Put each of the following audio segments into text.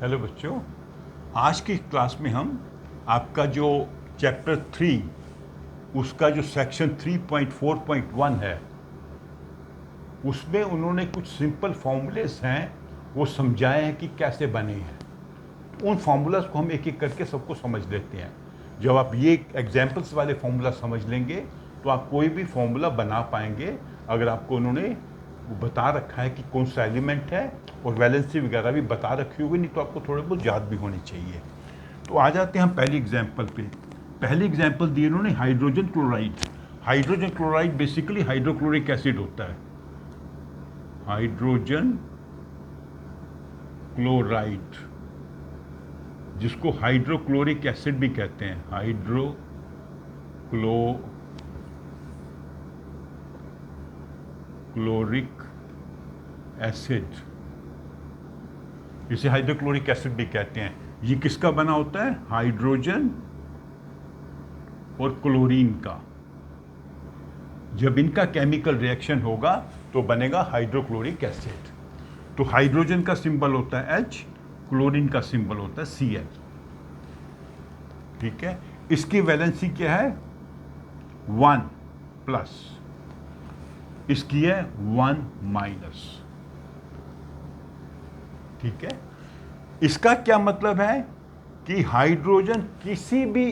Hello बच्चों, आज की क्लास में हम आपका जो चैप्टर 3 उसका जो सेक्शन 3.4.1 है उसमें उन्होंने कुछ सिंपल फॉर्मूलेस हैं वो समझाए हैं कि कैसे बने हैं। उन फार्मूलाज को हम एक एक करके सबको समझ लेते हैं। जब आप ये एग्जाम्पल्स वाले फार्मूला समझ लेंगे तो आप कोई भी फार्मूला बना पाएंगे अगर आपको उन्होंने वो बता रखा है कि कौन सा एलिमेंट है और वैलेंसी वगैरह भी बता रखी होगी, नहीं तो आपको थोड़े बहुत याद भी होने चाहिए। तो आ जाते हैं हम पहली एग्जाम्पल पे। पहली एग्जाम्पल दी उन्होंने hydrogen chloride. Hydrogen chloride basically hydrochloric acid होता है। हाइड्रोजन क्लोराइड जिसको हाइड्रोक्लोरिक एसिड भी कहते हैं, क्लोरिक एसिड, इसे हाइड्रोक्लोरिक एसिड भी कहते हैं। ये किसका बना होता है? हाइड्रोजन और क्लोरीन का। जब इनका केमिकल रिएक्शन होगा तो बनेगा हाइड्रोक्लोरिक एसिड। तो हाइड्रोजन का सिंबल होता है H, क्लोरीन का सिंबल होता है Cl। ठीक है, इसकी वैलेंसी क्या है? 1 प्लस, इसकी है 1 माइनस। ठीक है, इसका क्या मतलब है कि हाइड्रोजन किसी भी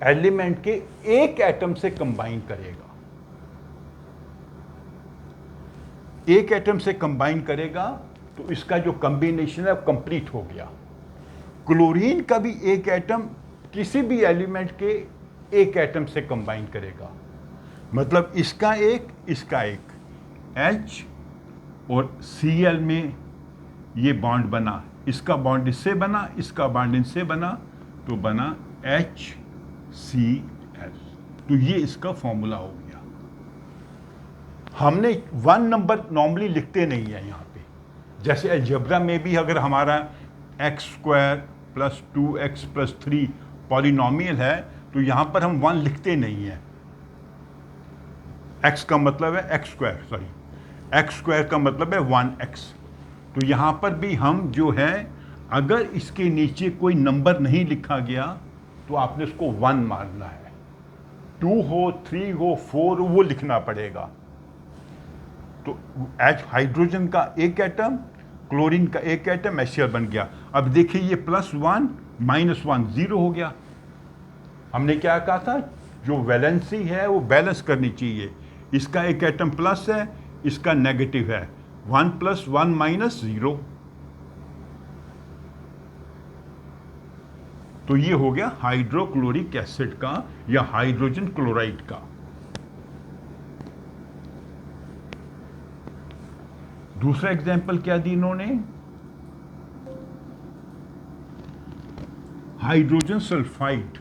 एलिमेंट के एक एटम से कंबाइन करेगा, एक एटम से कंबाइन करेगा तो इसका जो कॉम्बिनेशन है वो कंप्लीट हो गया। क्लोरीन का भी एक एटम किसी भी एलिमेंट के एक एटम से कंबाइन करेगा, मतलब इसका एक, इसका एक, H और Cl में ये बॉन्ड बना, इसका बॉन्ड इससे बना, इसका बॉन्ड इनसे बना, तो बना HCl। तो ये इसका फॉर्मूला हो गया। हमने 1 नंबर नॉर्मली लिखते नहीं है यहाँ पे। जैसे अलजेब्रा में भी अगर हमारा x² + 2x + 3 पॉलिनोमियल है तो यहाँ पर हम 1 लिखते नहीं है। x का मतलब है x², x² का मतलब है 1x। तो यहाँ पर भी हम जो है, अगर इसके नीचे कोई नंबर नहीं लिखा गया तो आपने उसको 1 मानना है। 2 हो, 3 हो, 4 हो, वो लिखना पड़ेगा। तो हाइड्रोजन का एक एटम, क्लोरीन का एक एटम, HCl बन गया। अब देखिए ये +1 -1 0 हो गया। हमने क्या कहा था? जो वैलेंसी है वो बैलेंस करनी चाहिए। इसका एक एटम प्लस है, इसका नेगेटिव है। 1 + 1 - 0। तो ये हो गया हाइड्रोक्लोरिक एसिड का या हाइड्रोजन क्लोराइड का। दूसरा एग्जाम्पल क्या दी इन्होंने? Hydrogen sulphide.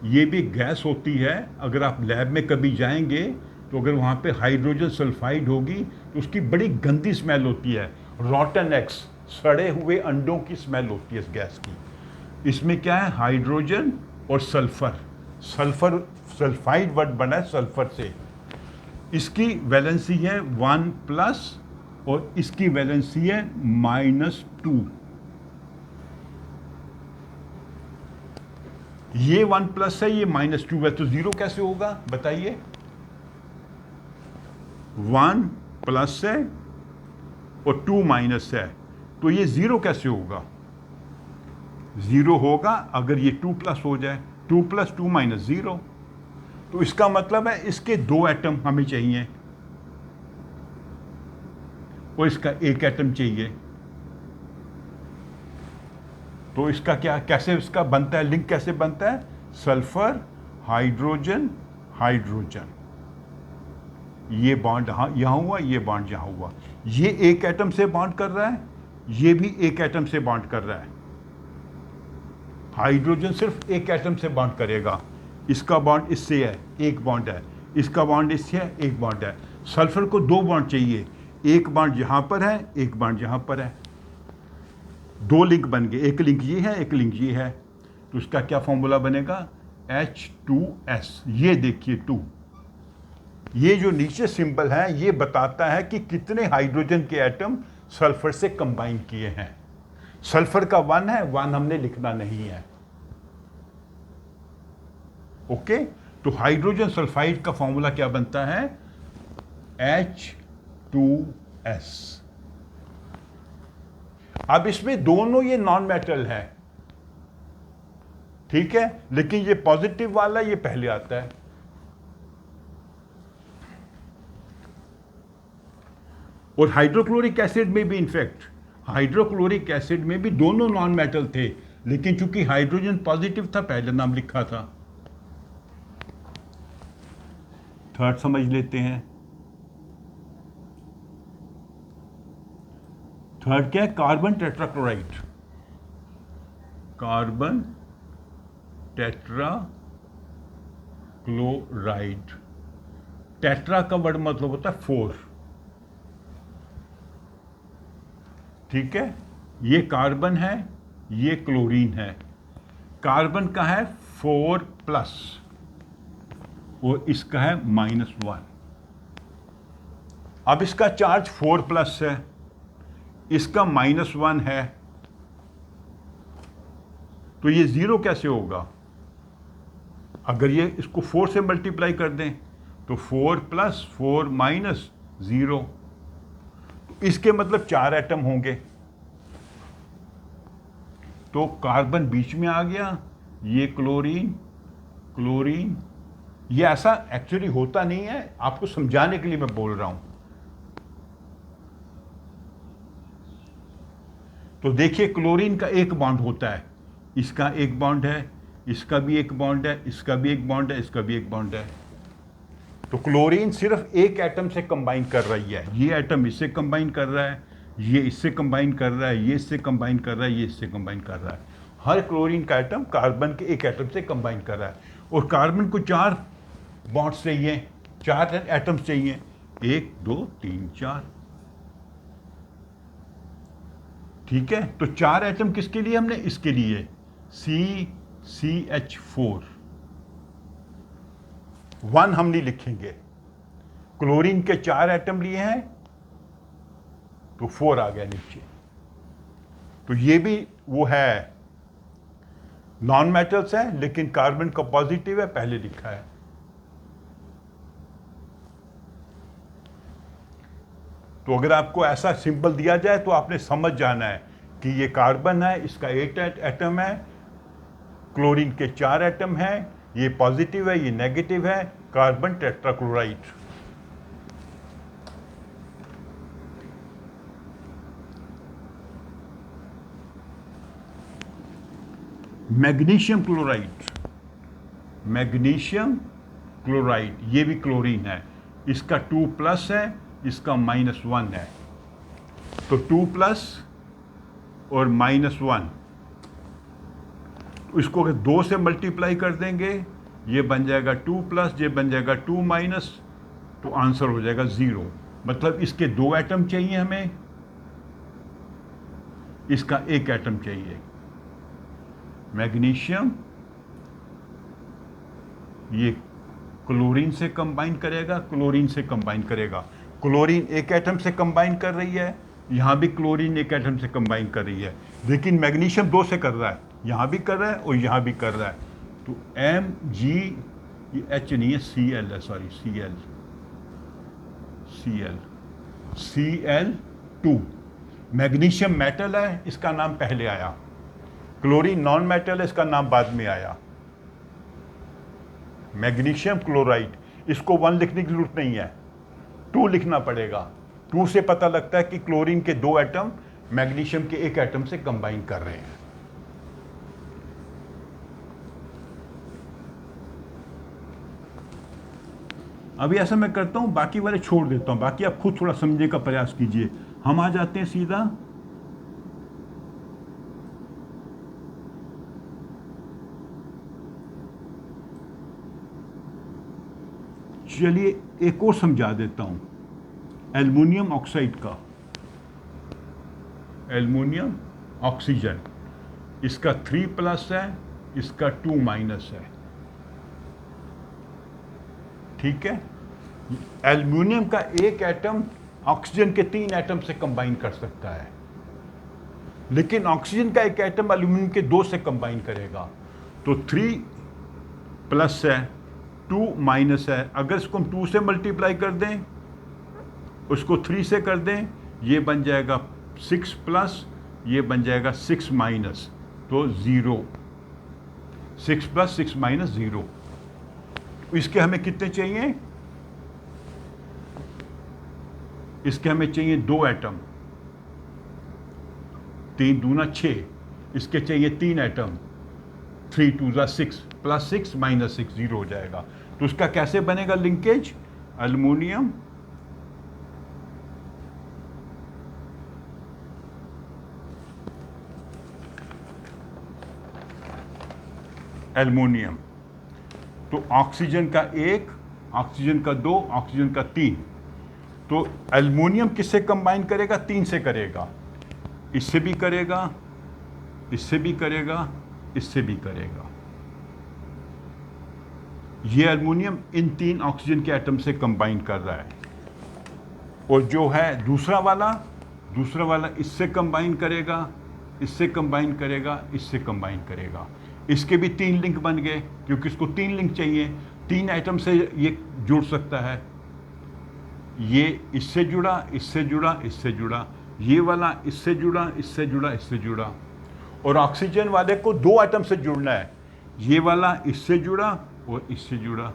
ये भी गैस होती है। अगर आप लैब में कभी जाएंगे तो अगर वहाँ पे हाइड्रोजन सल्फाइड होगी तो उसकी बड़ी गंदी स्मेल होती है। रॉटन एग्स, सड़े हुए अंडों की स्मेल होती है इस गैस की। इसमें क्या है? हाइड्रोजन और सल्फर। सल्फर, सल्फाइड वर्ड बना है सल्फर से। इसकी वैलेंसी है 1 प्लस और इसकी वैलेंसी है -2। ये 1 प्लस है, ये -2 है, तो 0 कैसे होगा बताइए? 1 प्लस है और 2 माइनस है, तो ये 0 कैसे होगा? 0 होगा अगर ये 2 प्लस हो जाए। 2 + 2 - 0। तो इसका मतलब है इसके 2 एटम हमें चाहिए और इसका एक एटम चाहिए। तो इसका क्या, कैसे इसका बनता है, लिंक कैसे बनता है? सल्फर, हाइड्रोजन, हाइड्रोजन, ये बॉन्ड यहाँ हुआ, ये बॉन्ड यहाँ हुआ। ये एक एटम से बॉन्ड कर रहा है, ये भी एक एटम से बॉन्ड कर रहा है। हाइड्रोजन सिर्फ एक एटम से बॉन्ड करेगा। इसका बॉन्ड इससे है, एक बॉन्ड है। इसका बॉन्ड इससे है, एक बॉन्ड है। सल्फर को 2 बॉन्ड चाहिए, एक बॉन्ड यहाँ पर है, एक बॉन्ड यहाँ पर है। 2 लिंक बन गए, एक लिंक ये है, एक लिंक ये है। तो इसका क्या फॉर्मूला बनेगा? H2S। ये देखिए 2, ये जो नीचे सिंबल है ये बताता है कि कितने हाइड्रोजन के एटम सल्फर से कंबाइन किए हैं। सल्फर का 1 है, 1 हमने लिखना नहीं है। ओके, तो हाइड्रोजन सल्फाइड का फॉर्मूला क्या बनता है? H2S। अब इसमें दोनों ये नॉन मेटल है, ठीक है, लेकिन ये पॉजिटिव वाला ये पहले आता है। और हाइड्रोक्लोरिक एसिड में भी, इनफैक्ट हाइड्रोक्लोरिक एसिड में भी दोनों नॉन मेटल थे, लेकिन चूंकि हाइड्रोजन पॉजिटिव था पहले नाम लिखा था। थर्ड समझ लेते हैं। थर्ड क्या है? Carbon tetrachloride. Carbon tetrachloride. Tetra का वर्ड मतलब होता है 4, ठीक है। ये कार्बन है, ये क्लोरीन है। कार्बन का है 4+ और इसका है -1। अब इसका चार्ज 4+ है, इसका -1 है, तो ये 0 कैसे होगा? अगर ये इसको 4 से मल्टीप्लाई कर दें तो 4 + 4 - 0, इसके मतलब 4 एटम होंगे। तो कार्बन बीच में आ गया, ये क्लोरीन, क्लोरीन। ये ऐसा एक्चुअली होता नहीं है, आपको समझाने के लिए मैं बोल रहा हूं। तो देखिए, क्लोरीन का एक बॉन्ड होता है, इसका एक बॉन्ड है, इसका भी एक बॉन्ड है, इसका भी एक बॉन्ड है, इसका भी एक बॉन्ड है। तो क्लोरीन सिर्फ एक एटम से कंबाइन कर रही है। ये एटम इससे कंबाइन कर रहा है, ये इससे कंबाइन कर रहा है, ये इससे कंबाइन कर रहा है, ये इससे कंबाइन कर रहा है। हर क्लोरीन का एटम कार्बन के एक एटम से कंबाइन कर रहा है। और कार्बन को 4 बॉन्ड्स चाहिए, 4 एटम्स चाहिए, 1 2 3 4, ठीक है। तो 4 एटम किसके लिए हमने? इसके लिए CCH4। 1 हम नहीं लिखेंगे, क्लोरीन के 4 एटम लिए हैं तो 4 आ गया नीचे। तो ये भी वो है, नॉन मेटल्स है, लेकिन कार्बन का पॉजिटिव है, पहले लिखा है। तो अगर आपको ऐसा सिंबल दिया जाए तो आपने समझ जाना है कि ये कार्बन है, इसका 8 एटम है, क्लोरीन के 4 एटम हैं, ये पॉजिटिव है, ये नेगेटिव है, carbon tetrachloride. Magnesium chloride, magnesium chloride, ये भी क्लोरीन है, इसका 2+ है, इसका -1 है। तो 2+ और -1, इसको अगर 2 से मल्टीप्लाई कर देंगे, ये बन जाएगा 2+, ये बन जाएगा 2-, तो आंसर हो जाएगा 0। मतलब इसके 2 एटम चाहिए हमें, इसका 1 एटम चाहिए। मैग्नीशियम ये क्लोरीन से कंबाइन करेगा, क्लोरीन से कंबाइन करेगा। क्लोरीन 1 एटम से कंबाइन कर रही है, यहाँ भी क्लोरीन 1 एटम से कंबाइन कर रही है, लेकिन मैग्नीशियम 2 से कर रहा है, यहाँ भी कर रहा है और यहाँ भी कर रहा है। तो Mg, ये H नहीं है, Cl है, सॉरी, Cl2। मैग्नीशियम मेटल है, इसका नाम पहले आया। क्लोरीन नॉन मेटल है, इसका नाम बाद में आया। मैग्नीशियम क्लोराइड, इसको 1 लिखने की जरूरत नहीं है, 2 लिखना पड़ेगा। 2 से पता लगता है कि क्लोरीन के 2 एटम मैग्नीशियम के 1 एटम से कंबाइन कर रहे हैं। अभी ऐसा मैं करता हूं, बाकी वाले छोड़ देता हूं, बाकी आप खुद थोड़ा समझने का प्रयास कीजिए। हम आ जाते हैं सीधा चलिए एक और समझा देता हूं, एल्युमिनियम ऑक्साइड का, एल्युमिनियम ऑक्सीजन, इसका 3+ है, इसका 2- है, ठीक है। एल्युमिनियम का 1 एटम ऑक्सीजन के 3 एटम से कंबाइन कर सकता है, लेकिन ऑक्सीजन का एक एटम एल्यूमिनियम के 2 से कंबाइन करेगा। तो 3 प्लस है, 2 माइनस है। अगर इसको हम 2 से मल्टीप्लाई कर दें, उसको 3 से कर दें, ये बन जाएगा 6 प्लस, ये बन जाएगा 6 माइनस, तो 0। 6 प्लस 6 माइनस 0। इसके हमें कितने चाहिए? इसके हमें चाहिए 2 एटम, 3 दूना 6, इसके चाहिए 3 एटम, 3 2 जा 6 प्लस 6 माइनस 6, 0 हो जाएगा। तो उसका कैसे बनेगा लिंकेज? एल्युमिनियम एल्युमिनियम, तो ऑक्सीजन का 1, ऑक्सीजन का 2, ऑक्सीजन का 3। तो एल्युमिनियम किससे कंबाइन करेगा? 3 से करेगा, इससे भी करेगा, इससे भी करेगा, इससे भी करेगा। ये एल्युमिनियम इन 3 ऑक्सीजन के एटम से कंबाइन कर रहा है। और जो है दूसरा वाला इससे कंबाइन करेगा, इससे कंबाइन करेगा, इससे कंबाइन करेगा। इसके भी 3 लिंक बन गए, क्योंकि इसको 3 लिंक चाहिए, 3 एटम से ये जुड़ सकता है। ये इससे जुड़ा, इससे जुड़ा, इससे जुड़ा, ये वाला इससे जुड़ा, इससे जुड़ा, इससे जुड़ा। और ऑक्सीजन वाले को 2 एटम से जुड़ना है, ये वाला इससे जुड़ा और इससे जुड़ा,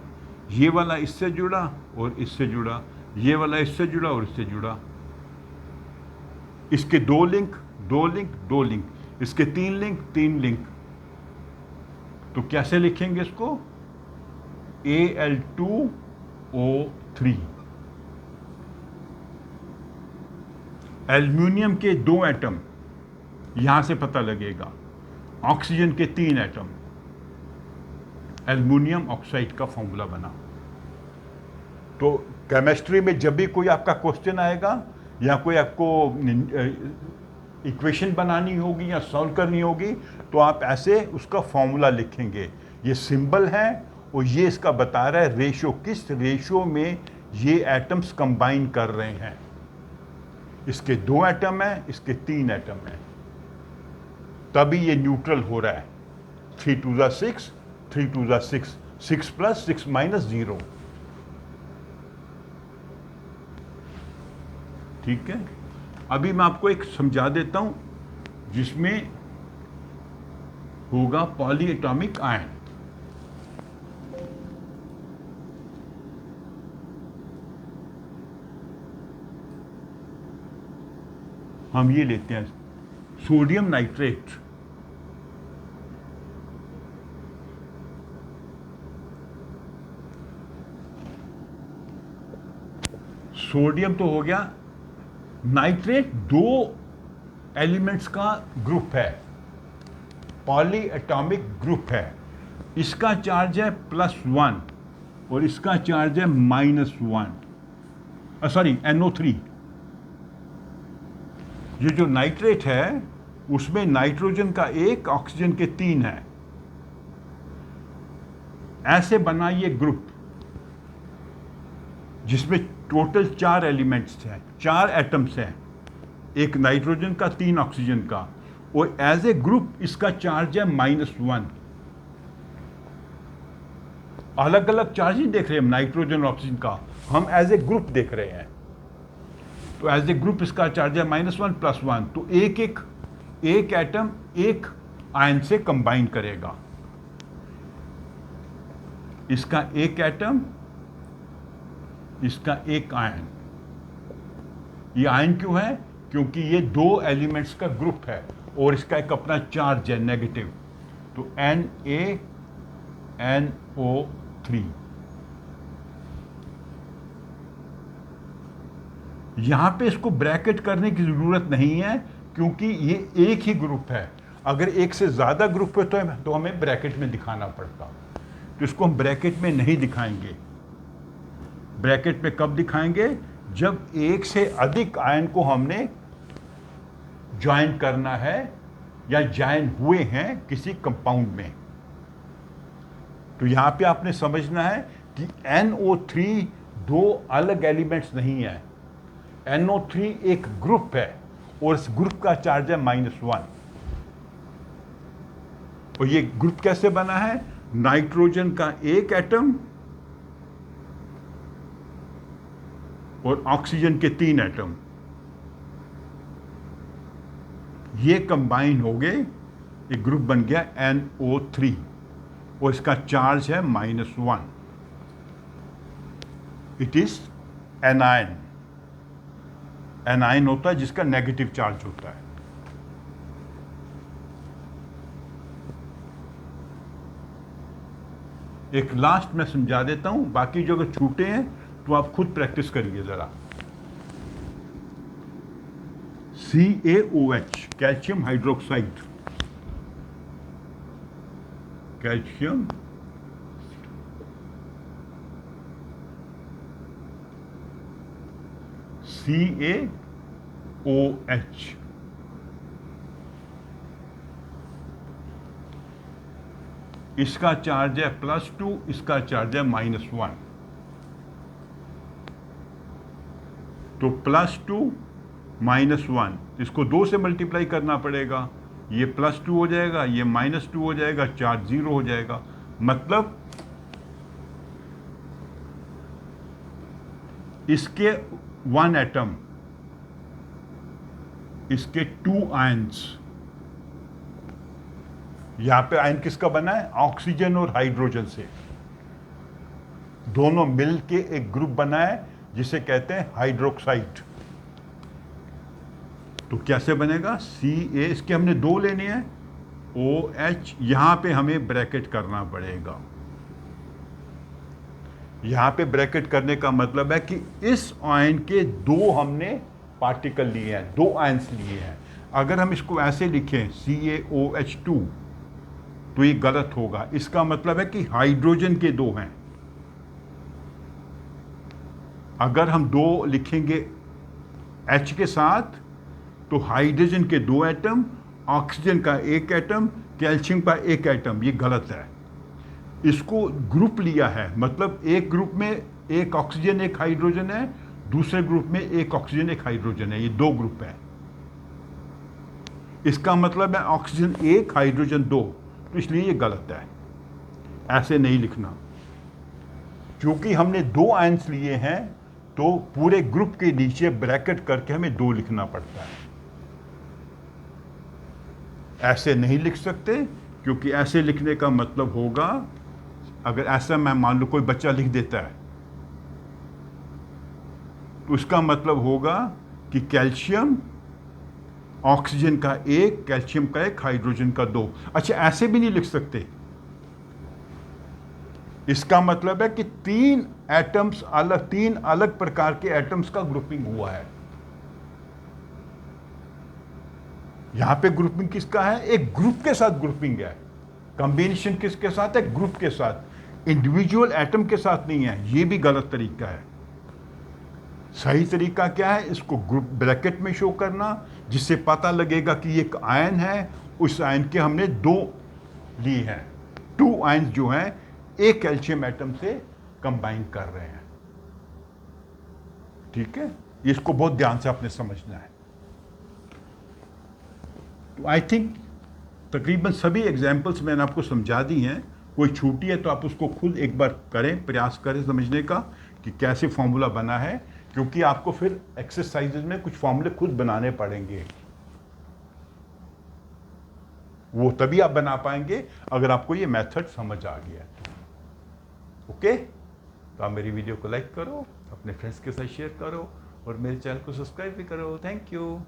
ये वाला इससे जुड़ा और इससे जुड़ा, ये वाला इससे जुड़ा और इससे जुड़ा। इसके 2 लिंक, 2 लिंक, 2 लिंक, इसके 3 लिंक, 3 लिंक। तो कैसे लिखेंगे इसको? Al2O3। एल्युमिनियम के 2 एटम, यहां से पता लगेगा। ऑक्सीजन के 3 एटम, एल्युमिनियम ऑक्साइड का फॉर्मूला बना। तो केमिस्ट्री में जब भी कोई आपका क्वेश्चन आएगा या कोई आपको इक्वेशन बनानी होगी या सॉल्व करनी होगी, तो आप ऐसे उसका फॉर्मूला लिखेंगे। ये सिंबल है और ये इसका बता रहा है रेशो, किस रेशो में ये एटम्स कंबाइन कर रहे हैं। इसके 2 एटम है, इसके 3 एटम है, तभी ये न्यूट्रल हो रहा है। 3 2 जा 6, 3 2 जा 6, 6 प्लस 6 माइनस 0। ठीक है, अभी मैं आपको एक समझा देता हूं जिसमें होगा पॉलीएटॉमिक आयन। हम ये लेते हैं सोडियम नाइट्रेट, सोडियम तो हो गया, नाइट्रेट 2 एलिमेंट्स का ग्रुप है, पॉलीएटॉमिक ग्रुप है। इसका चार्ज है +1 और इसका चार्ज है -1, सॉरी NO3। ये जो नाइट्रेट है उसमें नाइट्रोजन का 1, ऑक्सीजन के 3 है। ऐसे बना ये ग्रुप जिसमें टोटल 4 एलिमेंट्स हैं, 4 एटम्स हैं, एक नाइट्रोजन का, 3 ऑक्सीजन का। और एज ए ग्रुप इसका चार्ज है -1। अलग अलग चार्ज नहीं देख रहे हम नाइट्रोजन और ऑक्सीजन का, हम एज ए ग्रुप देख रहे हैं। तो एज ए ग्रुप इसका चार्ज है -1 +1। तो एक एटम एक आयन से कंबाइन करेगा। इसका एक एटम, इसका एक आयन। ये आयन क्यों है? क्योंकि ये 2 एलिमेंट्स का ग्रुप है और इसका एक अपना चार्ज है नेगेटिव। तो NaNO3। यहां पे इसको ब्रैकेट करने की जरूरत नहीं है, क्योंकि ये एक ही ग्रुप है। अगर एक से ज्यादा ग्रुप है तो हमें ब्रैकेट में दिखाना पड़ता। तो इसको हम ब्रैकेट में नहीं दिखाएंगे। ब्रैकेट में कब दिखाएंगे? जब एक से अधिक आयन को हमने ज्वाइन करना है या ज्वाइन हुए हैं किसी कंपाउंड में। तो यहां पे आपने समझना है कि NO3 2 अलग एलिमेंट्स नहीं है, NO3 एक ग्रुप है और इस ग्रुप का चार्ज है -1। और ये ग्रुप कैसे बना है? नाइट्रोजन का एक एटम और ऑक्सीजन के 3 एटम, ये कंबाइन हो गए, एक ग्रुप बन गया NO3 और इसका चार्ज है -1। It is anion. एनायन होता है जिसका नेगेटिव चार्ज होता है। एक लास्ट में समझा देता हूं, बाकी जो अगर छूटे हैं तो आप खुद प्रैक्टिस करिए जरा। CaOH, calcium hydroxide, calcium CaOH, इसका चार्ज है +2, इसका चार्ज है -1। तो +2 -1, इसको 2 से मल्टीप्लाई करना पड़ेगा, ये +2 हो जाएगा, ये -2 हो जाएगा, चार्ज 0 हो जाएगा। मतलब इसके 1 एटम, इसके 2 आयंस, यहां पे आयन किसका बना है? ऑक्सीजन और हाइड्रोजन से, दोनों मिल के एक ग्रुप बना है जिसे कहते हैं हाइड्रोक्साइड। तो कैसे बनेगा? Ca, इसके हमने 2 लेने हैं, OH, यहां पे हमें ब्रैकेट करना पड़ेगा। यहां पे ब्रैकेट करने का मतलब है कि इस आयन के 2 हमने पार्टिकल लिए हैं, 2 आयंस लिए हैं। अगर हम इसको ऐसे लिखें CaOH2 तो ये गलत होगा। इसका मतलब है कि हाइड्रोजन के 2 हैं। अगर हम 2 लिखेंगे H के साथ तो हाइड्रोजन के 2 एटम, ऑक्सीजन का 1 एटम, कैल्शियम का 1 एटम, ये गलत है। इसको ग्रुप लिया है, मतलब एक ग्रुप में 1 ऑक्सीजन 1 हाइड्रोजन है, दूसरे ग्रुप में 1 ऑक्सीजन 1 हाइड्रोजन है, ये 2 ग्रुप है। इसका मतलब है ऑक्सीजन 1 हाइड्रोजन 2, तो इसलिए ये गलत है, ऐसे नहीं लिखना। क्योंकि हमने 2 आयंस लिए हैं तो पूरे ग्रुप के नीचे ब्रैकेट करके हमें 2 लिखना पड़ता है। ऐसे नहीं लिख सकते, क्योंकि ऐसे लिखने का मतलब होगा, अगर ऐसा मैं मान लो कोई बच्चा लिख देता है तो उसका मतलब होगा कि कैल्शियम ऑक्सीजन का 1, कैल्शियम का 1, हाइड्रोजन का 2। अच्छा, ऐसे भी नहीं लिख सकते। इसका मतलब है कि 3 एटम्स अलग, 3 अलग प्रकार के एटम्स का ग्रुपिंग हुआ है। यहां पे ग्रुपिंग किसका है? एक ग्रुप के साथ ग्रुपिंग है। कॉम्बिनेशन किसके साथ है? ग्रुप के साथ, इंडिविजुअल एटम के साथ नहीं है। ये भी गलत तरीका है। सही तरीका क्या है? इसको ग्रुप ब्रैकेट में शो करना, जिससे पता लगेगा कि एक आयन है, उस आयन के हमने 2 लिए हैं, 2 आयन जो हैं एक कैल्शियम एटम से कंबाइन कर रहे हैं। ठीक है, इसको बहुत ध्यान से आपने समझना है। तो आई थिंक तकरीबन सभी एग्जाम्पल्स मैंने आपको समझा दी हैं। कोई छूटी है तो आप उसको खुद एक बार करें, प्रयास करें समझने का कि कैसे फॉर्मूला बना है, क्योंकि आपको फिर एक्सरसाइजेज में कुछ फॉर्मूले खुद बनाने पड़ेंगे। वो तभी आप बना पाएंगे अगर आपको ये मेथड समझ आ गया। ओके, तो आप मेरी वीडियो को लाइक करो, अपने फ्रेंड्स के साथ शेयर करो और मेरे चैनल को सब्सक्राइब भी करो। Thank you.